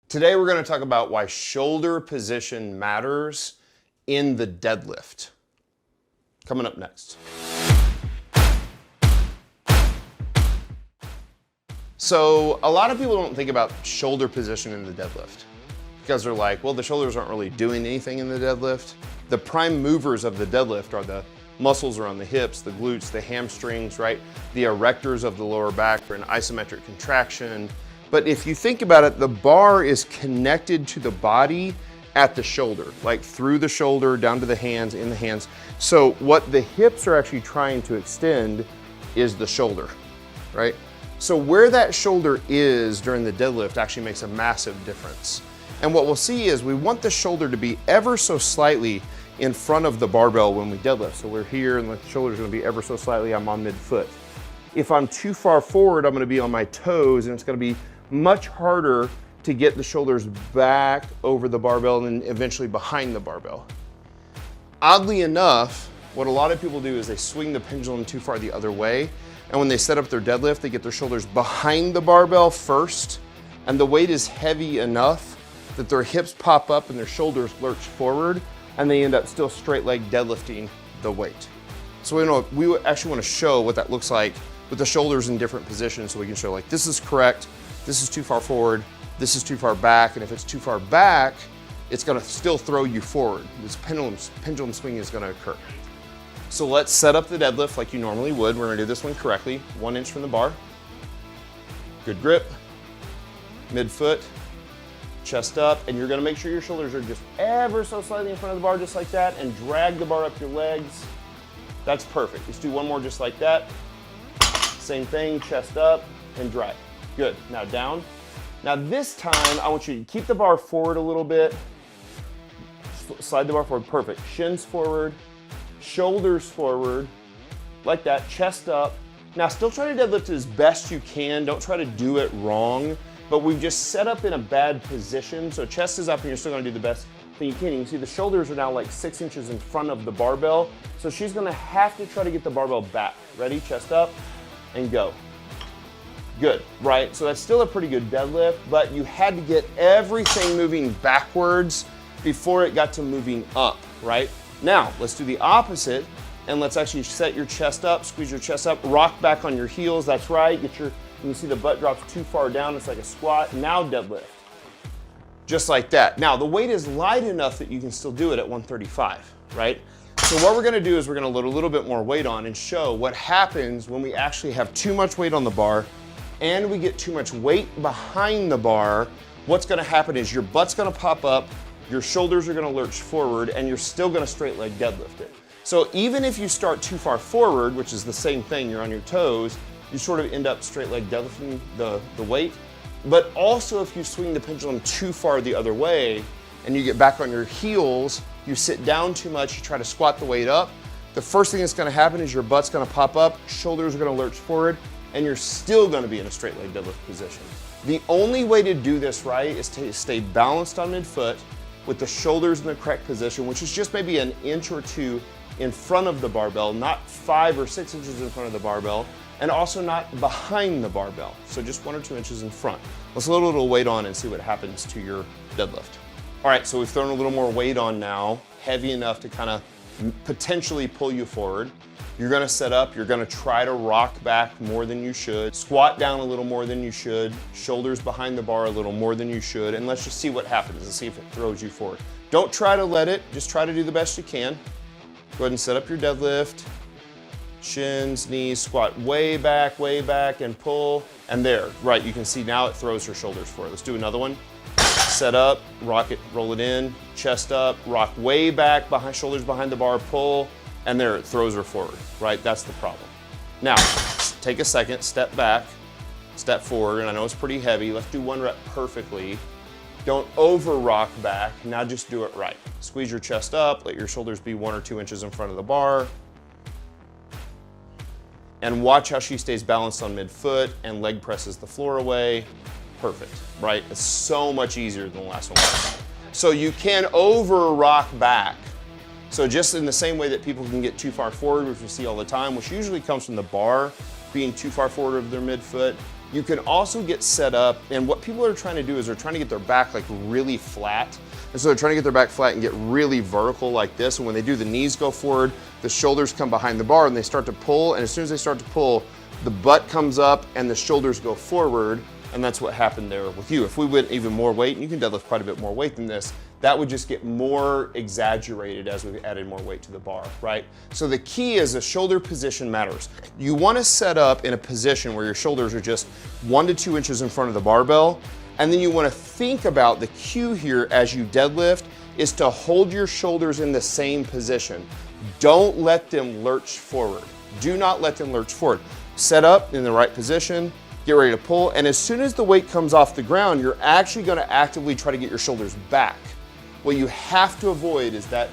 Today we're going to talk about why shoulder position matters in the deadlift. Coming up next. So a lot of people don't think about shoulder position in the deadlift because they're like, well, the shoulders aren't really doing anything in the deadlift. The prime movers of the deadlift are the muscles around the hips, the glutes, the hamstrings, right? The erectors of the lower back for an isometric contraction. But if you think about it, the bar is connected to the body at the shoulder, like through the shoulder, down to the hands, in the hands. So what the hips are actually trying to extend is the shoulder, right? So where that shoulder is during the deadlift actually makes a massive difference. And what we'll see is we want the shoulder to be ever so slightly in front of the barbell when we deadlift. So we're here and the shoulder's gonna be ever so slightly, I'm on midfoot. If I'm too far forward, I'm gonna be on my toes and it's gonna be much harder to get the shoulders back over the barbell and eventually behind the barbell. Oddly enough, what a lot of people do is they swing the pendulum too far the other way, and when they set up their deadlift, they get their shoulders behind the barbell first, and the weight is heavy enough that their hips pop up and their shoulders lurch forward, and they end up still straight leg deadlifting the weight. So we actually want to show what that looks like with the shoulders in different positions, so we can show like this is correct, this is too far forward, this is too far back, and if it's too far back, it's gonna still throw you forward. This pendulum swing is gonna occur. So let's set up the deadlift like you normally would. We're gonna do this one correctly. 1 inch from the bar. Good grip, midfoot, chest up, and you're gonna make sure your shoulders are just ever so slightly in front of the bar, just like that, and drag the bar up your legs. That's perfect. Let's do one more just like that. Same thing, chest up, and drag. Good, now down. Now this time, I want you to keep the bar forward a little bit. Slide the bar forward, perfect. Shins forward, shoulders forward, like that, chest up. Now still try to deadlift as best you can. Don't try to do it wrong, but we've just set up in a bad position. So chest is up and you're still gonna do the best thing you can. You can see the shoulders are now like 6 inches in front of the barbell. So she's gonna have to try to get the barbell back. Ready, chest up, and go. Good, right? So that's still a pretty good deadlift, but you had to get everything moving backwards before it got to moving up, right? Now, let's do the opposite, and let's actually set your chest up, squeeze your chest up, rock back on your heels, that's right. You can see the butt drops too far down, it's like a squat. Now deadlift, just like that. Now, the weight is light enough that you can still do it at 135, right? So what we're gonna do is we're gonna load a little bit more weight on and show what happens when we actually have too much weight on the bar and we get too much weight behind the bar. What's gonna happen is your butt's gonna pop up, your shoulders are gonna lurch forward, and you're still gonna straight leg deadlift it. So even if you start too far forward, which is the same thing, you're on your toes, you sort of end up straight leg deadlifting the weight. But also if you swing the pendulum too far the other way and you get back on your heels, you sit down too much, you try to squat the weight up, the first thing that's gonna happen is your butt's gonna pop up, shoulders are gonna lurch forward, and you're still gonna be in a straight leg deadlift position. The only way to do this right is to stay balanced on midfoot with the shoulders in the correct position, which is just maybe an inch or two in front of the barbell, not 5 or 6 inches in front of the barbell, and also not behind the barbell. So just 1 or 2 inches in front. Let's load a little weight on and see what happens to your deadlift. All right, so we've thrown a little more weight on now, heavy enough to kind of potentially pull you forward. You're gonna set up, you're gonna try to rock back more than you should, squat down a little more than you should, shoulders behind the bar a little more than you should, and let's just see what happens and see if it throws you forward. Don't try to let it, just try to do the best you can. Go ahead and set up your deadlift. Shins, knees, squat way back, and pull, and there, right, you can see now it throws her shoulders forward. Let's do another one. Set up, rock it, roll it in, chest up, rock way back, behind, shoulders behind the bar, pull, and there, it throws her forward, right? That's the problem. Now, take a second, step back, step forward, and I know it's pretty heavy. Let's do 1 rep perfectly. Don't over rock back, now just do it right. Squeeze your chest up, let your shoulders be 1 or 2 inches in front of the bar, and watch how she stays balanced on midfoot and leg presses the floor away. Perfect, right? It's so much easier than the last one. So you can over rock back. So just in the same way that people can get too far forward, which we see all the time, which usually comes from the bar being too far forward of their midfoot, You can also get set up, and what people are trying to do is they're trying to get their back like really flat. And so they're trying to get their back flat and get really vertical like this. And when they do, the knees go forward, the shoulders come behind the bar, and they start to pull. And as soon as they start to pull, the butt comes up and the shoulders go forward. And that's what happened there with you. If we went even more weight, and you can deadlift quite a bit more weight than this, that would just get more exaggerated as we added more weight to the bar, right? So the key is the shoulder position matters. You wanna set up in a position where your shoulders are just 1 to 2 inches in front of the barbell, and then you wanna think about the cue here as you deadlift is to hold your shoulders in the same position. Don't let them lurch forward. Do not let them lurch forward. Set up in the right position, get ready to pull, and as soon as the weight comes off the ground, you're actually gonna actively try to get your shoulders back. What you have to avoid is that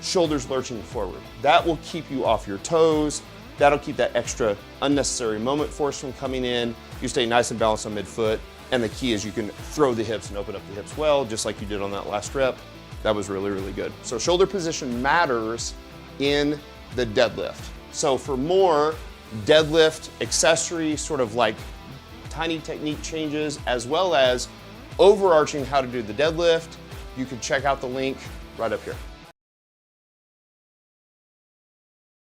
shoulders lurching forward. That will keep you off your toes. That'll keep that extra unnecessary moment force from coming in. You stay nice and balanced on midfoot. And the key is you can throw the hips and open up the hips well, just like you did on that last rep. That was really, really good. So shoulder position matters in the deadlift. So for more deadlift accessory, sort of like tiny technique changes, as well as overarching how to do the deadlift, you can check out the link right up here.